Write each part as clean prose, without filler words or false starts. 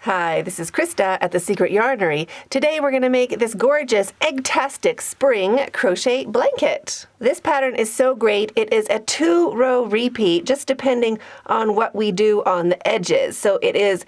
Hi, this is Krista at The Secret Yarnery. Today we're going to make this gorgeous Eggtastic spring crochet blanket. This pattern is so great. It is a 2-row repeat, just depending on what we do on the edges. So it is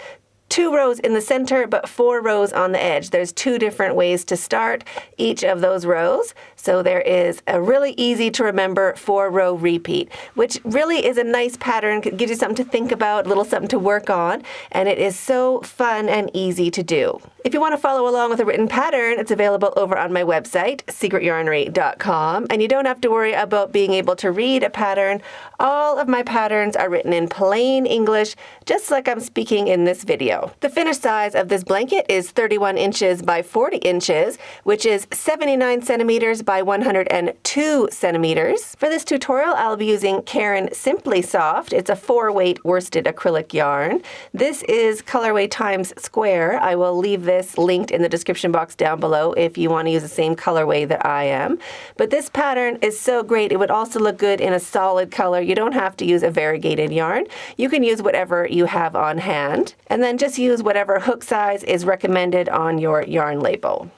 2 rows in the center, but 4 rows on the edge. There's 2 different ways to start each of those rows. So there is a really easy to remember 4-row repeat, which really is a nice pattern. It gives you something to think about, a little something to work on, and it is so fun and easy to do. If you want to follow along with a written pattern, it's available over on my website, secretyarnery.com, and you don't have to worry about being able to read a pattern. All of my patterns are written in plain English, just like I'm speaking in this video. The finished size of this blanket is 31 inches by 40 inches, which is 79 centimeters by 102 centimeters. For this tutorial, I'll be using Caron Simply Soft. It's a 4-weight worsted acrylic yarn. This is colorway times square. I will leave this linked in the description box down below if you want to use the same colorway that I am. But this pattern is so great. It would also look good in a solid color. You don't have to use a variegated yarn. You can use whatever you have on hand, and then just use whatever hook size is recommended on your yarn label.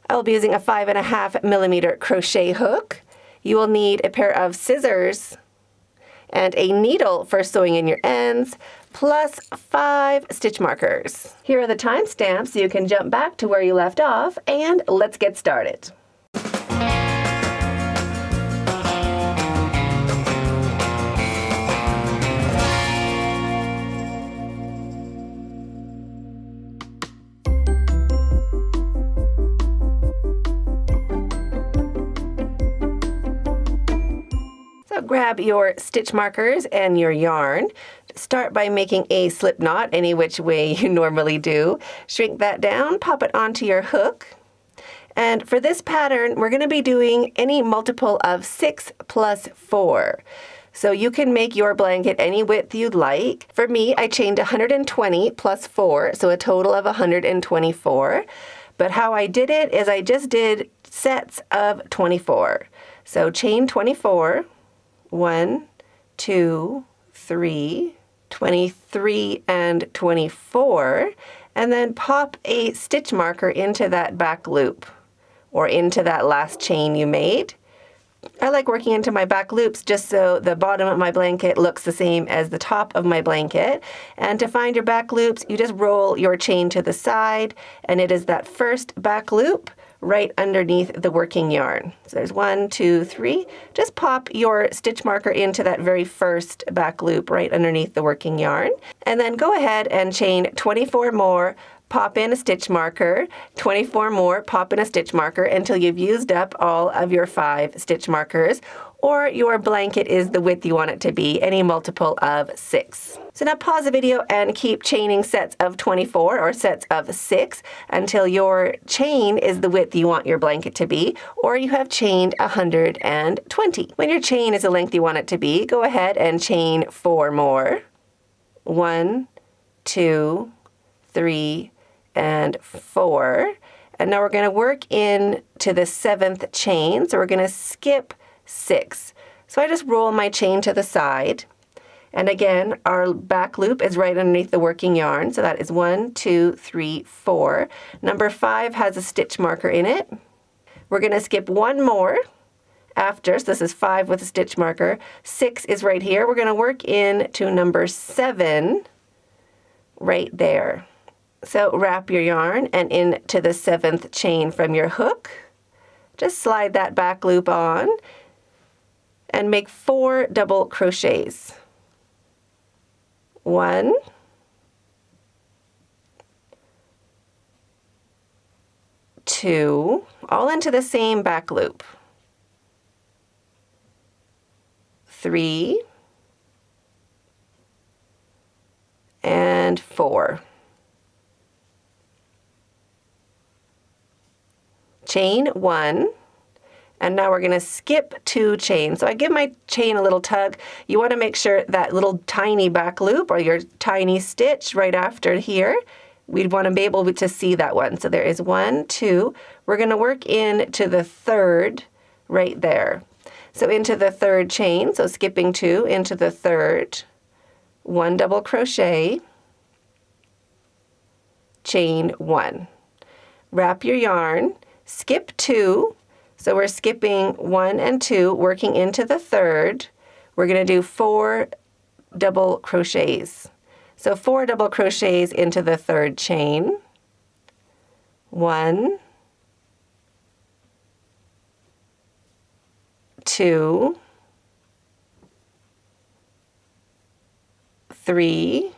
I will be using a 5.5 millimeter crochet hook. You will need a pair of scissors and a needle for sewing in your ends, plus 5 stitch markers. Here are the timestamps so you can jump back to where you left off, and let's get started. So grab your stitch markers and your yarn. Start by making a slip knot any which way you normally do. Shrink that down, pop it onto your hook. And for this pattern, we're going to be doing any multiple of 6 plus 4. So you can make your blanket any width you'd like. For me, I chained 120 plus 4, so a total of 124. But how I did it is I just did sets of 24. So chain 24. 1, 2, 3, 23, and 24, and then pop a stitch marker into that back loop or into that last chain you made. I like working into my back loops just so the bottom of my blanket looks the same as the top of my blanket. And to find your back loops, you just roll your chain to the side, and it is that first back loop right underneath the working yarn. So there's 1, 2, 3. Just pop your stitch marker into that very first back loop right underneath the working yarn. And then go ahead and chain 24 more, pop in a stitch marker, 24 more, pop in a stitch marker until you've used up all of your 5 stitch markers, or your blanket is the width you want it to be, any multiple of 6. So now pause the video and keep chaining sets of 24 or sets of 6 until your chain is the width you want your blanket to be, or you have chained 120. When your chain is the length you want it to be, go ahead and chain 4 more. 1, 2, 3, and 4. And now we're going to work in to the 7th chain, so we're going to skip 6. So I just roll my chain to the side. And again, our back loop is right underneath the working yarn. So that is 1, 2, 3, 4. Number 5 has a stitch marker in it. We're going to skip 1 more after. So this is 5 with a stitch marker. 6 is right here. We're going to work in to number 7 right there. So wrap your yarn and into the 7th chain from your hook. Just slide that back loop on and make 4 double crochets. 1, 2, all into the same back loop. 3, and 4. Chain 1, and now we're going to skip 2 chains. So I give my chain a little tug. You want to make sure that little tiny back loop or your tiny stitch right after here, we'd want to be able to see that one. So there is 1, 2. We're going to work in to the 3rd right there. So into the 3rd chain, so skipping 2 into the 3rd, 1 double crochet, chain 1. Wrap your yarn, skip 2, so we're skipping 1 and 2, working into the third. We're going to do 4 double crochets. So 4 double crochets into the third chain. 1, 2, 3,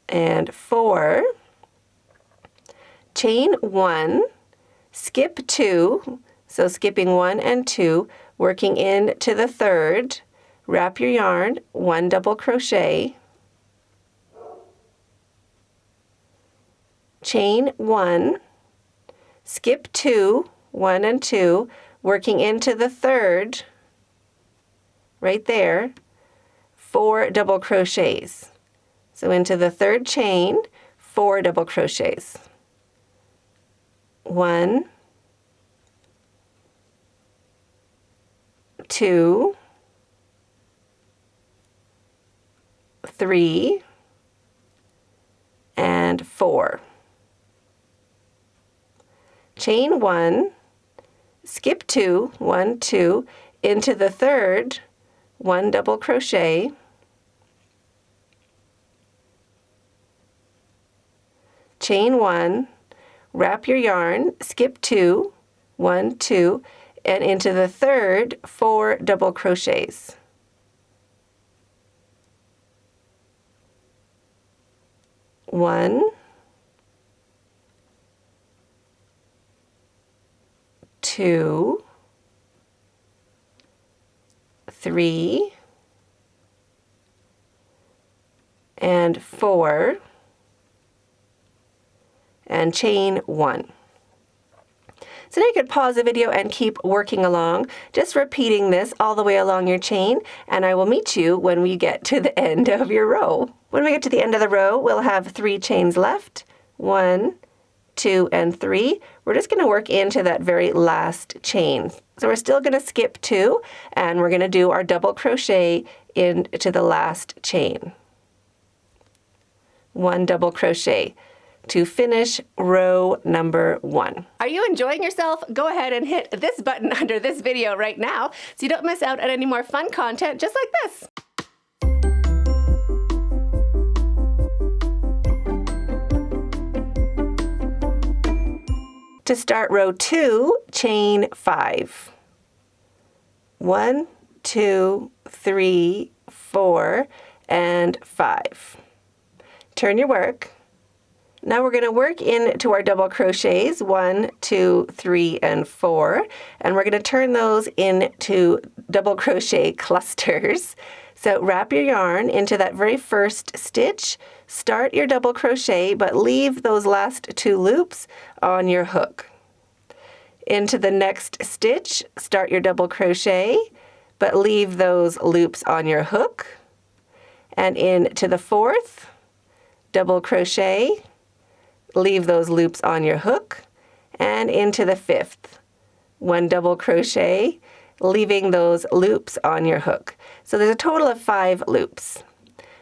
and 4. Chain 1, skip 2, so skipping 1 and 2, working into the third, wrap your yarn, 1 double crochet, chain 1, skip 2, 1 and 2, working into the third, right there, 4 double crochets. So into the third chain, 4 double crochets. 1, 2, 3, and 4. Chain 1, skip 2, 1, 2, into the third, 1 double crochet, chain 1, wrap your yarn, skip 2, 1, 2, and into the third, 4 double crochets. One, 2, 3, and 4, and chain 1. So now you could pause the video and keep working along, just repeating this all the way along your chain, and I will meet you when we get to the end of your row. When we get to the end of the row, we'll have 3 chains left. 1, 2, and 3. We're just going to work into that very last chain. So we're still going to skip 2, and we're going to do our double crochet into the last chain. 1 double crochet to finish row number 1. Are you enjoying yourself? Go ahead and hit this button under this video right now so you don't miss out on any more fun content just like this. To start row 2, chain 5. 1, 2, 3, 4, and 5. Turn your work. Now we're going to work into our double crochets, 1, 2, 3, and 4, and we're going to turn those into double crochet clusters. So wrap your yarn into that very first stitch, start your double crochet, but leave those last 2 loops on your hook. Into the next stitch, start your double crochet, but leave those loops on your hook. And into the fourth, double crochet, leave those loops on your hook, and into the fifth, 1 double crochet, leaving those loops on your hook. So there's a total of 5 loops.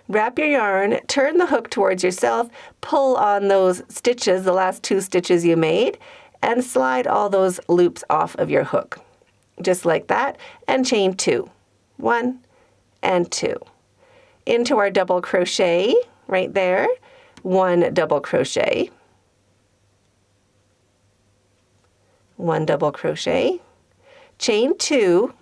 Wrap your yarn, turn the hook towards yourself, pull on those stitches, the last 2 stitches you made, and slide all those loops off of your hook. Just like that, and chain 2. 1 and 2. Into our double crochet, right there, 1 double crochet, 1 double crochet, chain 2,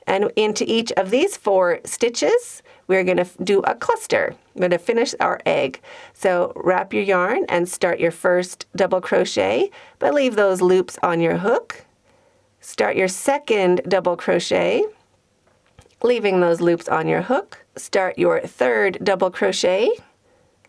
and into each of these 4 stitches, we're going to do a cluster. We're going to finish our egg. So wrap your yarn and start your first double crochet, but leave those loops on your hook. Start your second double crochet, leaving those loops on your hook. Start your third double crochet,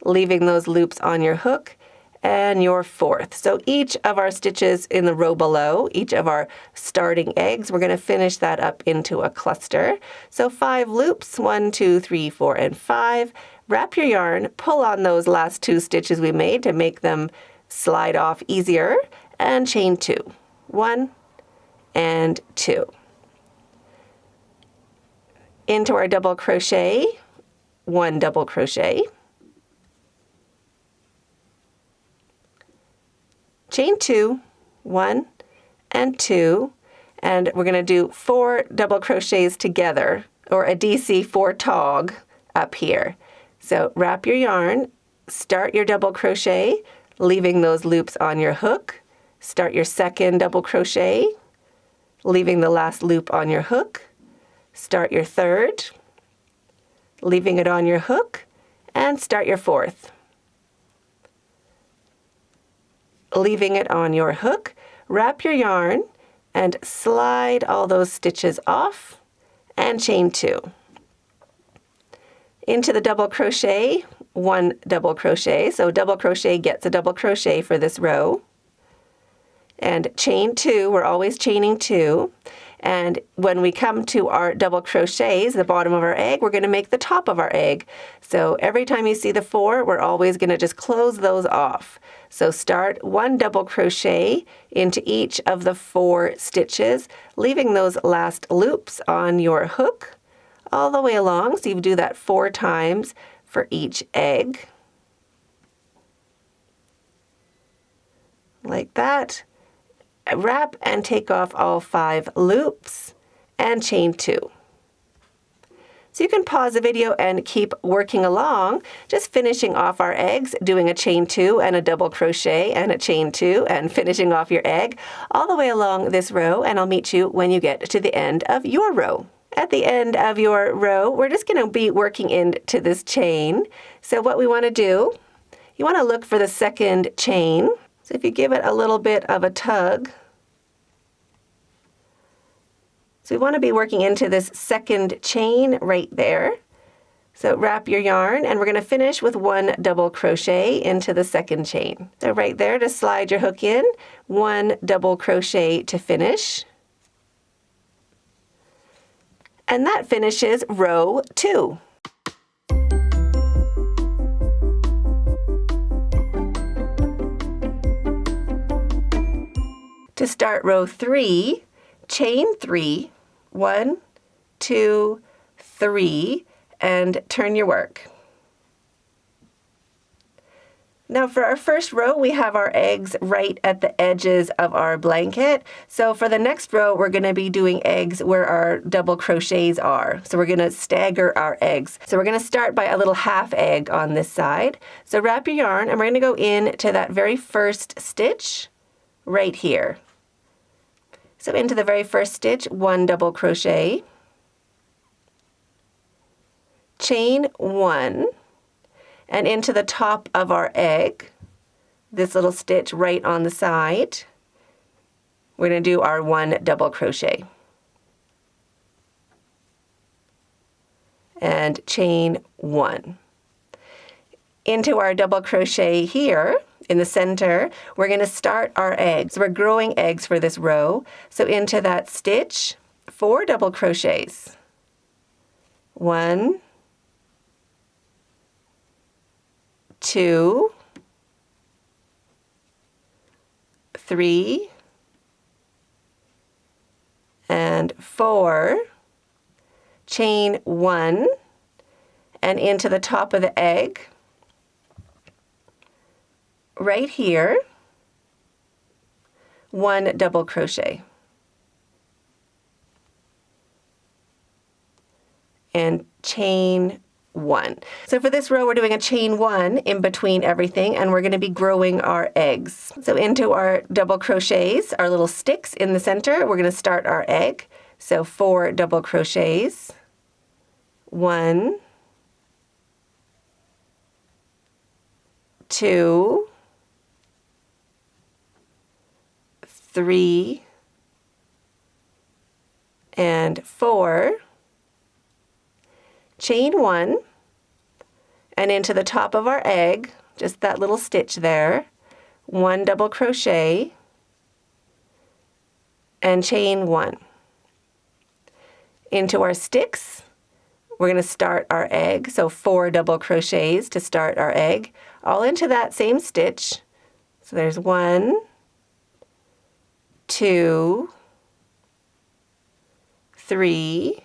leaving those loops on your hook, and your fourth. So each of our stitches in the row below, each of our starting eggs, we're going to finish that up into a cluster. So 5 loops, 1, 2, 3, 4, and 5. Wrap your yarn, pull on those last 2 stitches we made to make them slide off easier, and chain 2. 1 and 2. Into our double crochet, 1 double crochet, chain 2, 1 and 2, and we're going to do 4 double crochets together, or a DC 4 tog up here. So wrap your yarn, start your double crochet, leaving those loops on your hook, start your second double crochet, leaving the last loop on your hook, start your third, leaving it on your hook, and start your fourth. Leaving it on your hook, wrap your yarn, and slide all those stitches off, and chain 2. Into the double crochet, 1 double crochet, so double crochet gets a double crochet for this row. And chain 2, we're always chaining 2. And when we come to our double crochets, the bottom of our egg, we're going to make the top of our egg. So every time you see the 4, we're always going to just close those off. So start 1 double crochet into each of the 4 stitches, leaving those last loops on your hook all the way along. So you do that 4 times for each egg. Like that. Wrap and take off all 5 loops and chain 2. So you can pause the video and keep working along, just finishing off our eggs, doing a chain 2 and a double crochet and a chain 2 and finishing off your egg all the way along this row, and I'll meet you when you get to the end of your row. At the end of your row, we're just going to be working into this chain. So what we want to do, you want to look for the second chain. So if you give it a little bit of a tug, so we want to be working into this second chain right there. So wrap your yarn, and we're going to finish with 1 double crochet into the second chain. So right there, to slide your hook in, 1 double crochet to finish. And that finishes row 2. To start row 3, chain 3, 1, 2, 3, and turn your work. Now for our first row, we have our eggs right at the edges of our blanket. So for the next row, we're going to be doing eggs where our double crochets are. So we're going to stagger our eggs. So we're going to start by a little half egg on this side. So wrap your yarn, and we're going to go into that very first stitch right here. So into the very first stitch, 1 double crochet, chain 1, and into the top of our egg, this little stitch right on the side, we're going to do our 1 double crochet. And chain 1. Into our double crochet here in the center, we're going to start our eggs. We're growing eggs for this row. So into that stitch, 4 double crochets. 1, 2, 3, and 4. Chain 1, and into the top of the egg, right here, 1 double crochet. And chain 1. So for this row, we're doing a chain 1 in between everything, and we're going to be growing our eggs. So into our double crochets, our little sticks in the center, we're going to start our egg. So 4 double crochets. 1, 2, 3, and 4. Chain 1, and into the top of our egg, just that little stitch there, 1 double crochet, and chain 1. Into our sticks, we're going to start our egg, so 4 double crochets to start our egg, all into that same stitch. So there's 1, 2, 3,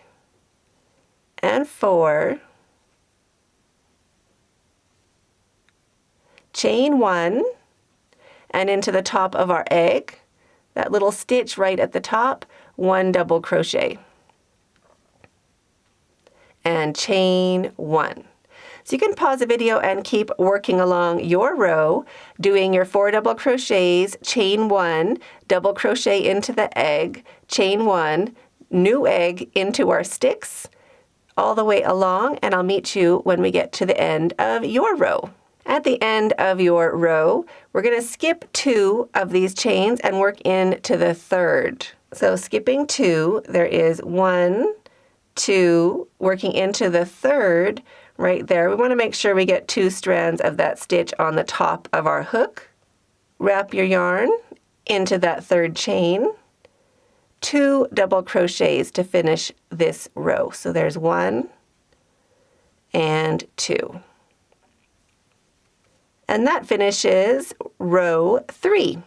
and 4, chain 1, and into the top of our egg, that little stitch right at the top, 1 double crochet and chain 1. So you can pause the video and keep working along your row, doing your 4 double crochets, chain 1, double crochet into the egg, chain 1, new egg into our sticks, all the way along, and I'll meet you when we get to the end of your row. At the end of your row, we're going to skip 2 of these chains and work into the 3rd. So skipping 2, there is 1, 2, working into the 3rd right there. We want to make sure we get 2 strands of that stitch on the top of our hook. Wrap your yarn into that 3rd chain, 2 double crochets to finish this row. So there's 1 and 2. And that finishes row 3.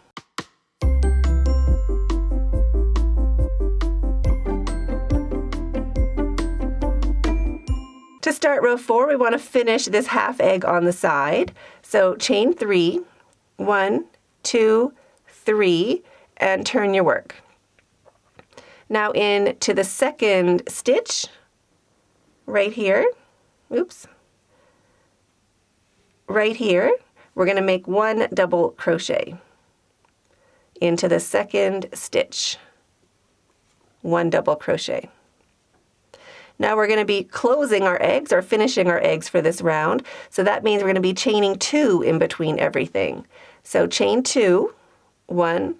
To start row 4, we want to finish this half egg on the side. So chain 3, 1, 2, 3, and turn your work. Now into the 2nd stitch, right here, right here, we're going to make 1 double crochet into the 2nd stitch, 1 double crochet. Now we're going to be closing our eggs or finishing our eggs for this round. So that means we're going to be chaining 2 in between everything. So chain 2, 1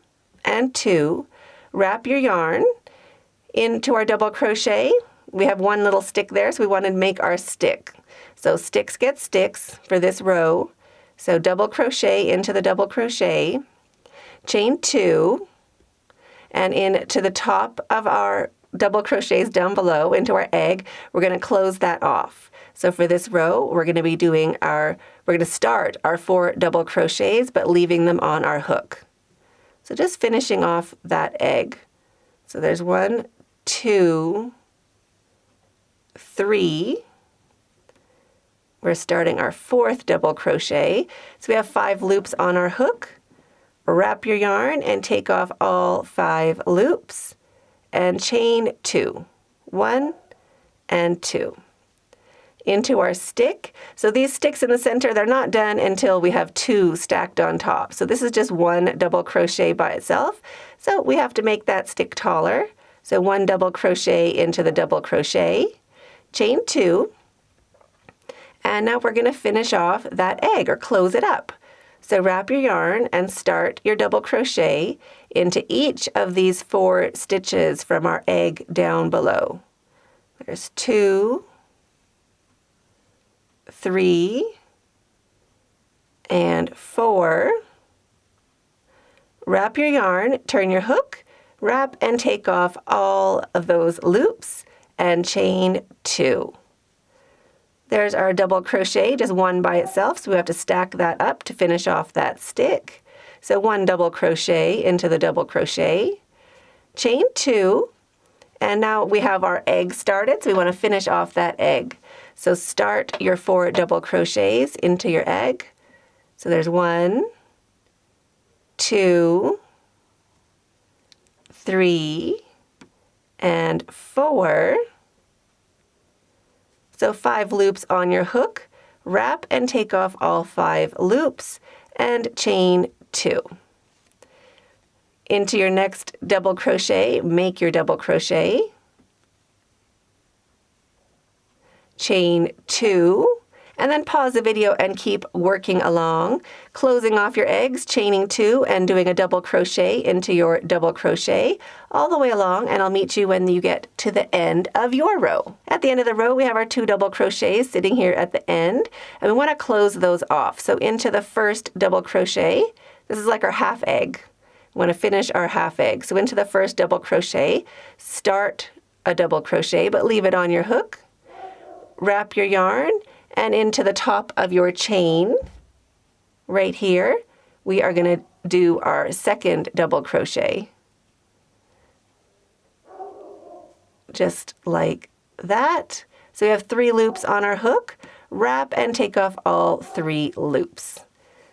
and 2, wrap your yarn into our double crochet. We have 1 little stick there, so we want to make our stick. So sticks get sticks for this row. So double crochet into the double crochet, chain 2, and into the top of our double crochets down below into our egg, we're going to close that off. So for this row, we're going to be doing we're going to start our 4 double crochets, but leaving them on our hook. So just finishing off that egg. So there's 1, 2, 3. We're starting our 4th double crochet. So we have 5 loops on our hook. Wrap your yarn and take off all 5 loops and chain 2, 1 and 2. Into our stick. So these sticks in the center, they're not done until we have 2 stacked on top. So this is just 1 double crochet by itself. So we have to make that stick taller. So 1 double crochet into the double crochet, chain 2, and now we're going to finish off that egg or close it up. So wrap your yarn and start your double crochet into each of these 4 stitches from our egg down below. There's 2, 3, and 4. Wrap your yarn, turn your hook, wrap and take off all of those loops and chain 2. There's our double crochet, just 1 by itself, so we have to stack that up to finish off that stick. So 1 double crochet into the double crochet, chain 2, and now we have our egg started, so we want to finish off that egg. So start your 4 double crochets into your egg. So there's 1, 2, 3, and 4. So 5 loops on your hook, wrap and take off all 5 loops and chain 2. Into your next double crochet, make your double crochet, chain 2, and then pause the video and keep working along, closing off your eggs, chaining 2, and doing a double crochet into your double crochet all the way along, and I'll meet you when you get to the end of your row. At the end of the row, we have our 2 double crochets sitting here at the end, and we want to close those off. So into the first double crochet, this is like our half egg. We want to finish our half egg. So into the first double crochet, start a double crochet, but leave it on your hook, wrap your yarn, and into the top of your chain right here, we are going to do our 2nd double crochet. Just like that. So we have 3 loops on our hook, wrap and take off all 3 loops.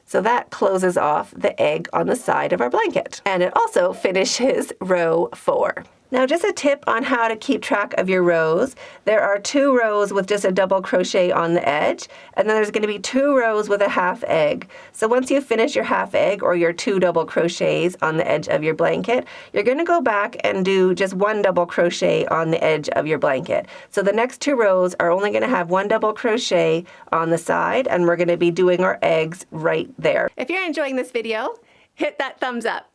So that closes off the egg on the side of our blanket. And it also finishes row 4. Now just a tip on how to keep track of your rows. There are 2 rows with just a double crochet on the edge, and then there's going to be 2 rows with a half egg. So once you finish your half egg or your 2 double crochets on the edge of your blanket, you're going to go back and do just 1 double crochet on the edge of your blanket. So the next 2 rows are only going to have 1 double crochet on the side, and we're going to be doing our eggs right there. If you're enjoying this video, hit that thumbs up.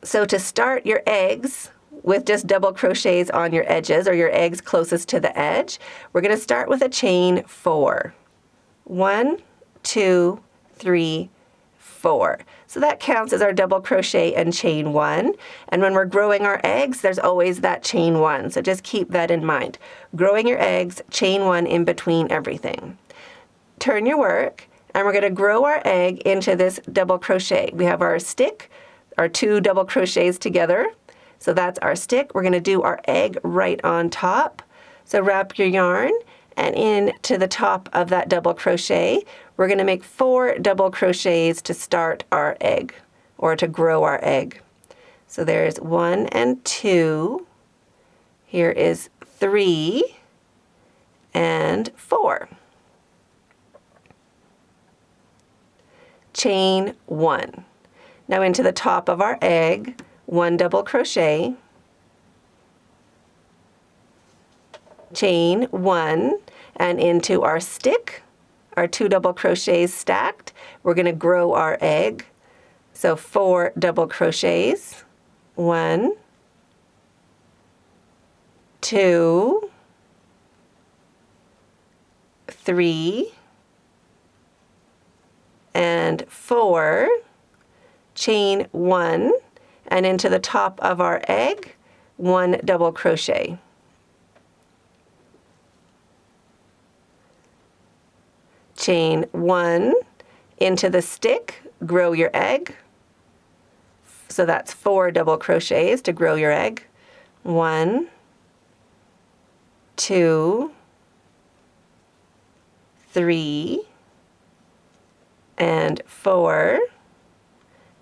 So to start your eggs with just double crochets on your edges, or your eggs closest to the edge, we're going to start with a chain 4. 1, 2, 3, 4. So that counts as our double crochet and chain 1. And when we're growing our eggs, there's always that chain 1. So just keep that in mind. Growing your eggs, chain 1 in between everything. Turn your work, and we're going to grow our egg into this double crochet. We have our stick, our 2 double crochets together. So that's our stick. We're going to do our egg right on top. So wrap your yarn and into the top of that double crochet, we're going to make 4 double crochets to start our egg, or to grow our egg. So there's 1 and 2. Here is 3 and 4. Chain 1. Now into the top of our egg, 1 double crochet, chain 1, and into our stick, our 2 double crochets stacked, we're going to grow our egg. So 4 double crochets, 1, 2, 3, and 4. Chain 1, and into the top of our egg, 1 double crochet. Chain 1, into the stick, grow your egg. So that's 4 double crochets to grow your egg. 1, 2, 3, and 4.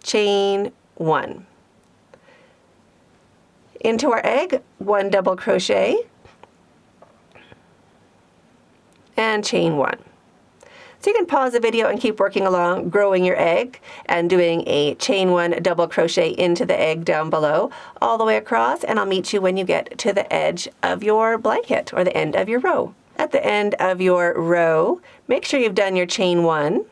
Chain 1. Into our egg, 1 double crochet, and chain 1. So you can pause the video and keep working along, growing your egg and doing a chain 1 double crochet into the egg down below, all the way across, and I'll meet you when you get to the edge of your blanket, or the end of your row. At the end of your row, make sure you've done your chain 1.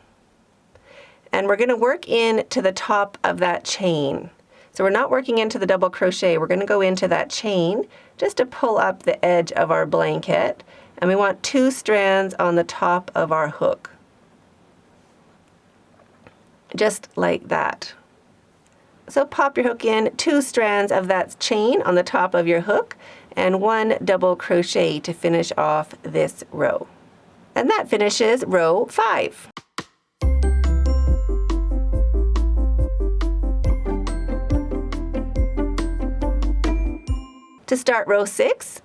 And we're going to work into the top of that chain. So we're not working into the double crochet. We're going to go into that chain just to pull up the edge of our blanket. And we want 2 strands on the top of our hook. Just like that. So pop your hook in, 2 strands of that chain on the top of your hook, and 1 double crochet to finish off this row. And that finishes row 5. To start row 6,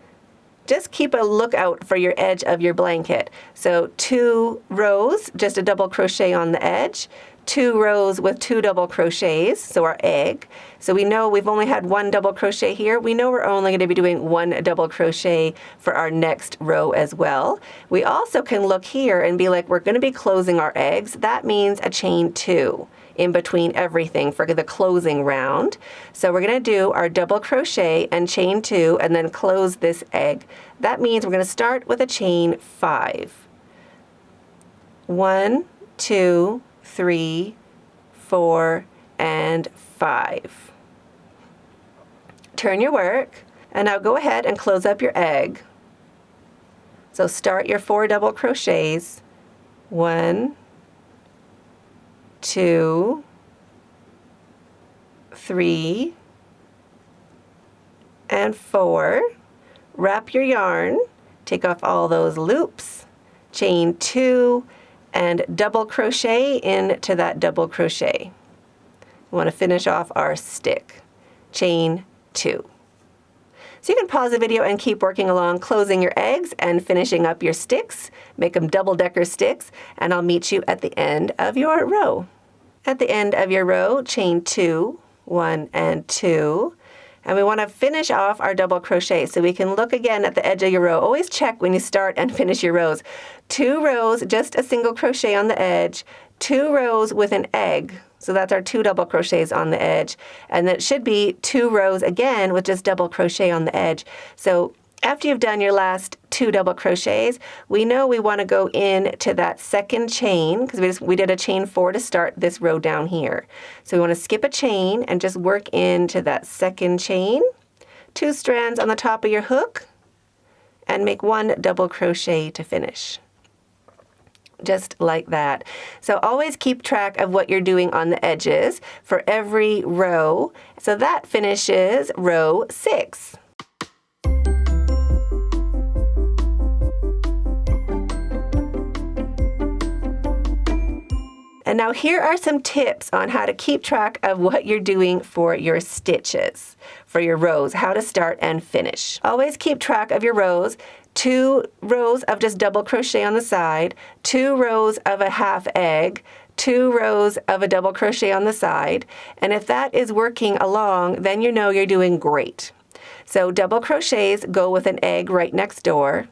just keep a lookout for your edge of your blanket. So 2 rows, just a double crochet on the edge, 2 rows with 2 double crochets, so our egg. So we know we've only had 1 double crochet here. We know we're only going to be doing 1 double crochet for our next row as well. We also can look here and be like, we're going to be closing our eggs. That means a chain 2 in between everything for the closing round. So we're going to do our double crochet and chain 2 and then close this egg. That means we're going to start with a chain 5. 1, 2, 3, 4, and 5. Turn your work, and now go ahead and close up your egg. So start your 4 double crochets. 1, 2, 3, and 4. Wrap your yarn, take off all those loops, chain 2, and double crochet into that double crochet. We want to finish off our stick. Chain 2. So you can pause the video and keep working along, closing your eggs and finishing up your sticks. Make them double-decker sticks, and I'll meet you at the end of your row. At the end of your row, chain 2, 1 and 2. And we want to finish off our double crochet, so we can look again at the edge of your row. Always check when you start and finish your rows. 2 rows, just a single crochet on the edge, 2 rows with an egg. So that's our 2 double crochets on the edge. And then it should be 2 rows again with just double crochet on the edge. So after you've done your last 2 double crochets, we know we want to go into that second chain, because we did a chain 4 to start this row down here. So we want to skip a chain and just work into that second chain, 2 strands on the top of your hook, and make 1 double crochet to finish. Just like that. So always keep track of what you're doing on the edges for every row. So that finishes row 6. And now here are some tips on how to keep track of what you're doing for your stitches, for your rows, how to start and finish. Always keep track of your rows. 2 rows of just double crochet on the side, 2 rows of a half egg, 2 rows of a double crochet on the side. And if that is working along, then you know you're doing great. So double crochets go with an egg right next door.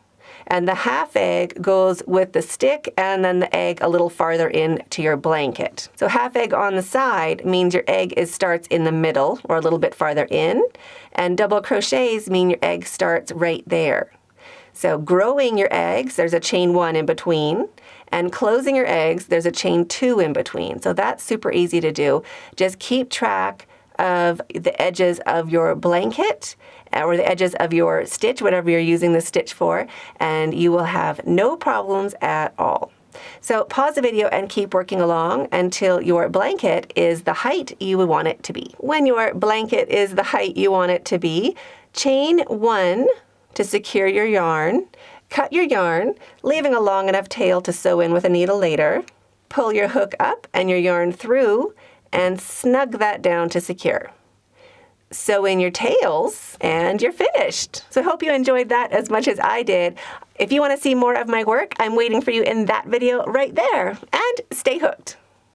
And the half egg goes with the stick and then the egg a little farther in to your blanket. So half egg on the side means your egg starts in the middle or a little bit farther in. And double crochets mean your egg starts right there. So growing your eggs, there's a chain 1 in between. And closing your eggs, there's a chain 2 in between. So that's super easy to do. Just keep track of the edges of your blanket or the edges of your stitch, whatever you're using the stitch for, and you will have no problems at all. So pause the video and keep working along until your blanket is the height you would want it to be. When your blanket is the height you want it to be, chain 1 to secure your yarn, cut your yarn, leaving a long enough tail to sew in with a needle later, pull your hook up and your yarn through, and snug that down to secure. Sew in your tails, and you're finished. So I hope you enjoyed that as much as I did. If you want to see more of my work, I'm waiting for you in that video right there. And stay hooked.